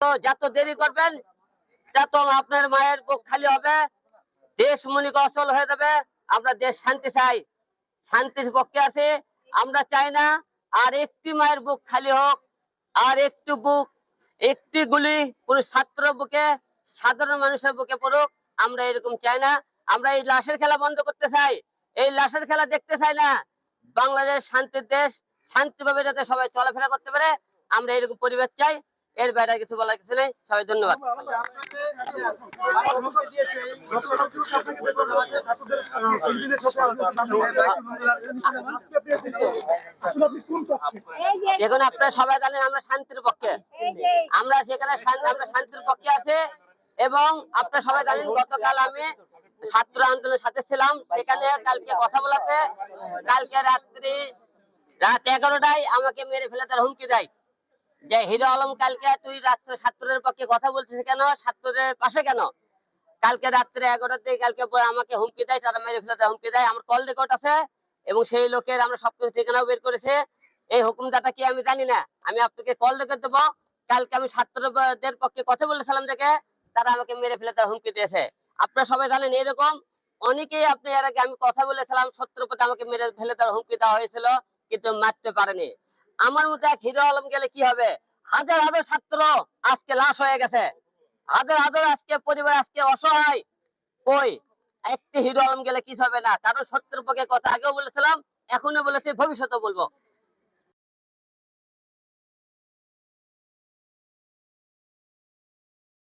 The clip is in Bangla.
তো যত দেরি করবেন তত আপনার মায়ের বুক খালি হবে, দেশ মনিক অচল হয়ে যাবে। আমরা দেশ শান্তি চাই, শান্তির পক্ষে আছে। আমরা চাই না আর একটি মায়ের বুক খালি হোক, আর একটু বুক, একটি গুলি কোন ছাত্র বুকে, সাধারণ মানুষের বুকে পড়ুক। আমরা এরকম চাই না। আমরা এই লাশের খেলা বন্ধ করতে চাই, এই লাশের খেলা দেখতে চাই না। বাংলাদেশ শান্তির দেশ, শান্তিভাবে যাতে সবাই চলাফেরা করতে পারে, আমরা এরকম পরিবেশ চাই। এর বাইরে কিছু বলার কিছু নেই। সবাই ধন্যবাদ। এখন আপনারা সবাই জানেন আমরা শান্তির পক্ষে, আমরা সেখানে আমরা শান্তির পক্ষে আছে। এবং আপনারা সবাই জানেন গতকাল আমি ছাত্র আন্দোলনের সাথে ছিলাম, সেখানে কালকে কথা বলাতে কালকে রাত 11টায় আমাকে মেরে ফেলে তার হুমকি দেয় যে হিরো আলম কালকে তুই রাত্রে ছাত্রদের পক্ষে কথা বলছিস কেন, ছাত্রদের পাশে কেন। কালকে রাত্রে 11টার দিকে কালকে আমাকে হুমকি দেয়, তারা মেরে ফেলে তার হুমকি দেয়। আমার কল রেকর্ড আছে এবং সেই লোকের আমরা সবকিছু ঠিকানাও বের করেছে। এই হুকুমদাতা কি আমি জানি না, আমি আপনাকে কল রেকর্ড দেবো। কালকে আমি ছাত্রদের পক্ষে কথা বলেছিলাম দেখে তারা আমাকে মেরে ফেলে তার হুমকি দিয়েছে। আপনারা সবাই জানেন এরকম অনেকেই, আপনি এর আগে আমি কথা বলেছিলাম সত্যর প্রতি আমাকে মেরে ফেলে তার হুমকি দেওয়া হয়েছিল, কিন্তু মারতে পারেনি। আমার মতো এক হিরো আলম গেলে কি হবে? হাজার হাজার ছাত্র আজকে লাশ হয়ে গেছে, হাজার হাজার আজকে পরিবার আজকে অসহায়। কই একটি হিরো আলম গেলে কি হবে না? কারণ সত্যের পক্ষে কথা আগেও বলেছিলাম, এখনো বলেছি, ভবিষ্যতে বলবো।